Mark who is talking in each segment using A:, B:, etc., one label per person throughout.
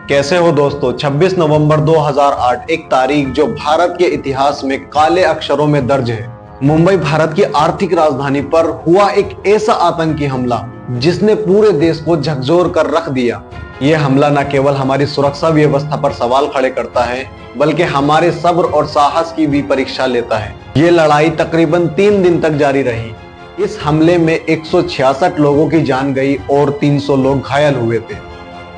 A: कैसे हो दोस्तों। 26 नवंबर 2008 एक तारीख जो भारत के इतिहास में काले अक्षरों में दर्ज है। मुंबई भारत की आर्थिक राजधानी पर हुआ एक ऐसा आतंकी हमला जिसने पूरे देश को झकझोर कर रख दिया। यह हमला न केवल हमारी सुरक्षा व्यवस्था पर सवाल खड़े करता है बल्कि हमारे सब्र और साहस की भी परीक्षा लेता है। ये लड़ाई तकरीबन 3 दिन तक जारी रही। इस हमले में 166 लोगों की जान गई और 300 लोग घायल हुए थे।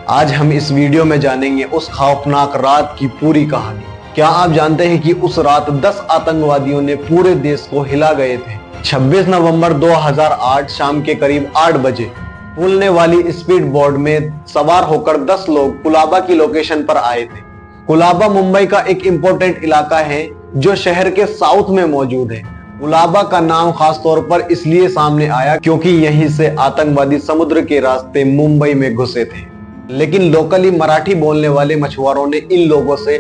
A: आज हम इस वीडियो में जानेंगे उस खौफनाक रात की पूरी कहानी। क्या आप जानते हैं कि उस रात 10 आतंकवादियों ने पूरे देश को हिला गए थे। 26 नवंबर 2008 शाम के करीब 8 बजे फूलने वाली स्पीड बोट में सवार होकर 10 लोग कुलाबा की लोकेशन पर आए थे। कुलाबा मुंबई का एक इंपॉर्टेंट इलाका है जो शहर के साउथ में मौजूद है। कुलाबा का नाम खास तौर पर इसलिए सामने आया क्योंकि यहीं से आतंकवादी समुद्र के रास्ते मुंबई में घुसे थे। लेकिन लोकली मराठी बोलने वाले मछुआरों ने इन लोगों से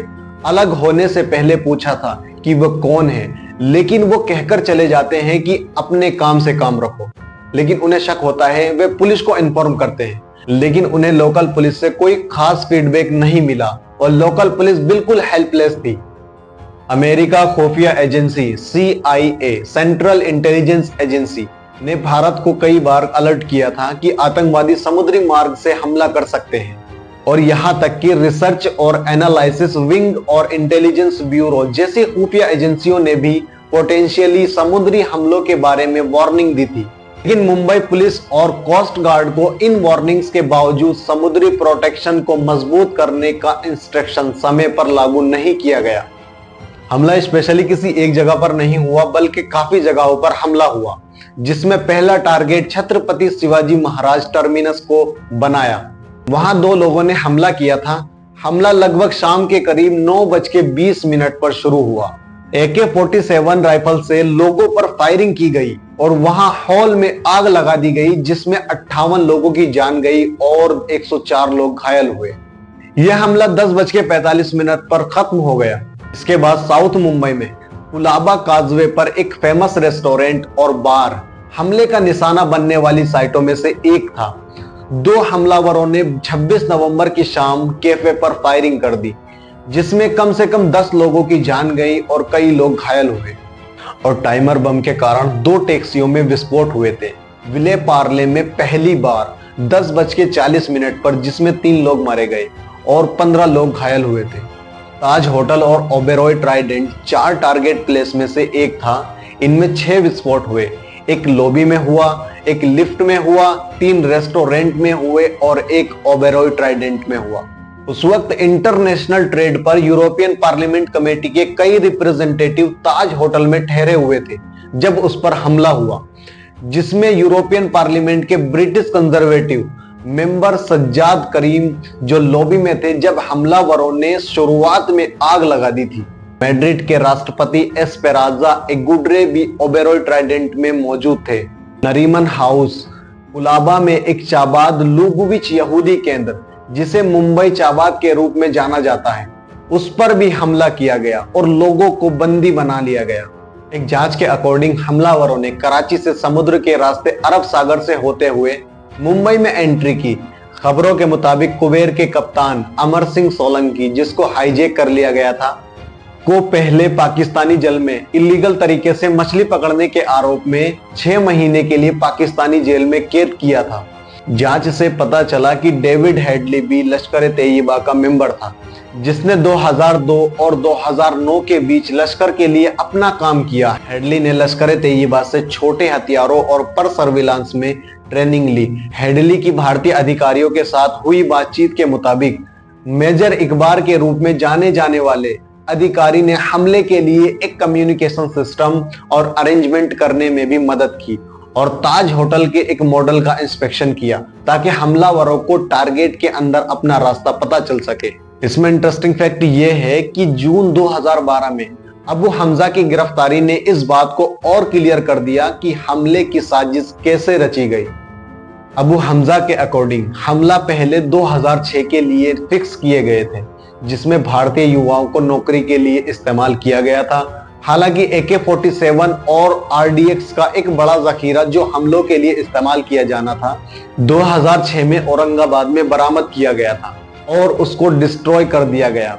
A: अलग होने से पहले पूछा था कि वो कौन है, लेकिन वो कहकर चले जाते हैं कि अपने काम से काम रखो। लेकिन उन्हें शक होता है, वे पुलिस को इन्फॉर्म करते हैं, लेकिन उन्हें लोकल पुलिस से कोई खास फीडबैक नहीं मिला और लोकल पुलिस बिल्कुल हेल्पलेस थी। अमेरिका खुफिया agency CIA central intelligence agency ने भारत को कई बार अलर्ट किया था कि आतंकवादी समुद्री मार्ग से हमला कर सकते हैं और यहां तक कि रिसर्च और एनालिसिस विंग और इंटेलिजेंस ब्यूरो जैसी खुफिया एजेंसियों ने भी पोटेंशियली समुद्री हमलों के बारे में वार्निंग दी थी। लेकिन मुंबई पुलिस और कोस्ट गार्ड को इन वार्निंग्स के बावजूद समुद्री प्रोटेक्शन को मजबूत करने का इंस्ट्रक्शन समय पर लागू नहीं किया गया। हमला स्पेशली किसी एक जगह पर नहीं हुआ बल्कि काफी जगहों पर हमला हुआ, जिसमें पहला टारगेट छत्रपति शिवाजी महाराज टर्मिनस को बनाया। वहां 2 लोगों ने हमला किया था। हमला लगभग शाम के करीब 9:20 पर शुरू हुआ। AK-47 राइफल से लोगों पर फायरिंग की गई और वहां हॉल में आग लगा दी गई, जिसमें 58 लोगों की जान गई और 104 लोग घायल हुए। यह हमला 10:45 पर खत्म हो गया। इसके बाद साउथ मुंबई में कुलाबा काजवे पर एक फेमस रेस्टोरेंट और बार हमले का निशाना बनने वाली साइटों में से एक था। 2 हमलावरों ने 26 नवंबर की शाम कैफे पर फायरिंग कर दी, जिसमें कम से कम 10 लोगों की जान गई और कई लोग घायल हुए। और टाइमर बम के कारण 2 टैक्सियों में विस्फोट हुए थे। विले पार्ले में पहली बार 10:40 पर, जिसमें 3 लोग मारे गए और 15 लोग घायल हुए थे। ताज होटल और ओबेरॉय ट्राइडेंट 4 टारगेट प्लेस में से एक था। इनमें 6 विस्फोट हुए। एक लॉबी में हुआ, एक लिफ्ट में हुआ, 3 रेस्टोरेंट में हुए और एक ओबेरॉय ट्राइडेंट में हुआ। उस वक्त इंटरनेशनल ट्रेड पर यूरोपियन पार्लियामेंट कमेटी के कई रिप्रेजेंटेटिव ताज होटल में ठहरे हुए थे जब उस पर हमला हुआ, जिसमें यूरोपियन पार्लियामेंट के ब्रिटिश कंजर्वेटिव मेंबर सज्जाद करीम जो लॉबी में थे जब हमलावरों ने शुरुआत में आग लगा दी थी। मैड्रिड के राष्ट्रपति एस्पेराजा एगुड्रे भी ओबेरॉय ट्राइडेंट में मौजूद थे। नरीमन हाउस कुलाबा में एक चाबाद लुबोविच यहूदी केंद्र, जिसे मुंबई चाबाद के रूप में जाना जाता है, उस पर भी हमला किया गया और लोगों को बंदी बना लिया गया। एक जांच के अकॉर्डिंग हमलावरों ने कराची से समुद्र के रास्ते अरब सागर से होते हुए मुंबई में एंट्री की। खबरों के मुताबिक कुबेर के कप्तान अमर सिंह सोलंकी, जिसको हाईजैक कर लिया गया था, को पहले पाकिस्तानी जल में इलीगल तरीके से मछली पकड़ने के आरोप में 6 महीने के लिए पाकिस्तानी जेल में कैद किया था। जांच से पता चला कि डेविड हेडली भी लश्कर-ए-तैयबा का मेंबर था, जिसने 2002 और 2009 के बीच लश्कर के लिए अपना काम किया। हेडली ने लश्कर-ए-तैयबा से छोटे हथियारों और पर सर्विलांस में ट्रेनिंग ली। हेडली की भारतीय अधिकारियों के साथ हुई बातचीत के मुताबिक मेजर इकबार के रूप में जाने जाने वाले अधिकारी ने हमले के लिए एक कम्युनिकेशन सिस्टम और अरेंजमेंट करने में भी मदद की और ताज होटल के एक मॉडल का इंस्पेक्शन किया ताकि हमलावरों को टारगेट के अंदर अपना रास्ता पता चल सके। इसमें इंटरेस्टिंग फैक्ट यह है कि जून 2012 में अबू हमजा की गिरफ्तारी ने इस बात को और क्लियर कर दिया कि हमले की साजिश कैसे रची गई। अबू हमजा के अकॉर्डिंग हमला पहले 2006 के लिए फिक्स किए गए थे, जिसमें भारतीय युवाओं को नौकरी के लिए इस्तेमाल किया गया था। हालांकि AK-47 और RDX का एक बड़ा जखीरा जो हमलों के लिए इस्तेमाल किया जाना था 2006 में औरंगाबाद में बरामद किया गया था और उसको डिस्ट्रॉय कर दिया गया।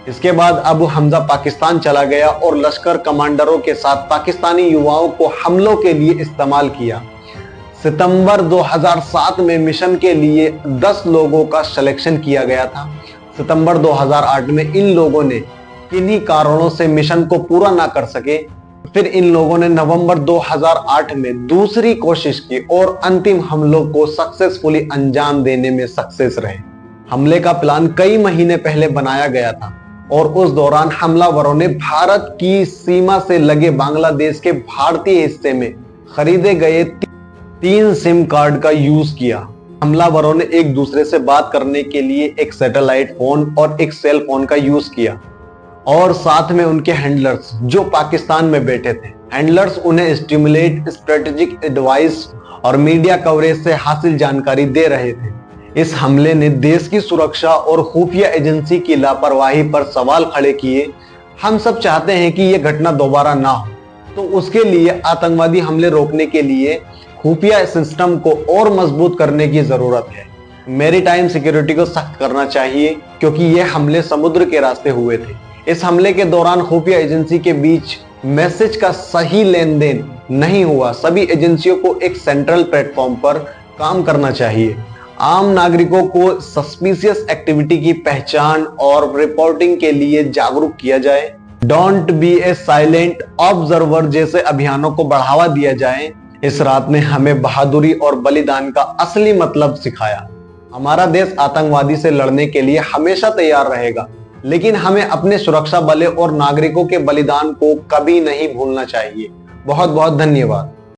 A: इसके बाद अबू हमजा पाकिस्तान चला गया और लश्कर कमांडरों के साथ पाकिस्तानी युवाओं को हमलों के लिए इस्तेमाल किया। सितंबर 2007 में मिशन के लिए 10 लोगों का सिलेक्शन किया गया था। सितंबर 2008 में इन लोगों ने किन्हीं कारणों से मिशन को पूरा ना कर सके। फिर इन लोगों ने नवंबर 2008 में दूसरी कोशिश की और अंतिम हमलों को सक्सेसफुली अंजाम देने में सक्सेस रहे। हमले का प्लान कई महीने पहले बनाया गया था और उस दौरान हमलावरों ने भारत की सीमा से लगे बांग्लादेश के भारतीय हिस्से में खरीदे गए 3 सिम कार्ड का यूज किया। हमलावरों ने एक दूसरे से बात करने के लिए एक सैटेलाइट फोन और एक सेल फोन का यूज किया और साथ में उनके हैंडलर्स जो पाकिस्तान में बैठे थे। हैंडलर्स उन्हें स्टिमुलेट, स्ट्रेटेजिक एडवाइस और मीडिया कवरेज से हासिल जानकारी दे रहे थे। इस हमले ने देश की सुरक्षा और खुफिया एजेंसी की लापरवाही पर सवाल खड़े किए। हम सब चाहते हैं कि यह घटना दोबारा ना हो, तो उसके लिए आतंकवादी हमले रोकने के लिए खुफिया सिस्टम को और मजबूत करने की जरूरत है। मैरीटाइम सिक्योरिटी को सख्त करना चाहिए क्योंकि ये हमले समुद्र के रास्ते हुए थे। इस हमले के दौरान खुफिया एजेंसी के बीच मैसेज का सही लेन देन नहीं हुआ। सभी एजेंसियों को एक सेंट्रल प्लेटफॉर्म पर काम करना चाहिए। आम नागरिकों को सस्पिशियस एक्टिविटी की पहचान और रिपोर्टिंग के लिए जागरूक किया जाए। Don't be A silent observer जैसे अभियानों को बढ़ावा दिया जाए। इस रात ने हमें बहादुरी और बलिदान का असली मतलब सिखाया। हमारा देश आतंकवादी से लड़ने के लिए हमेशा तैयार रहेगा, लेकिन हमें अपने सुरक्षा बलों और नागरिकों के बलिदान को कभी नहीं भूलना चाहिए। बहुत बहुत धन्यवाद।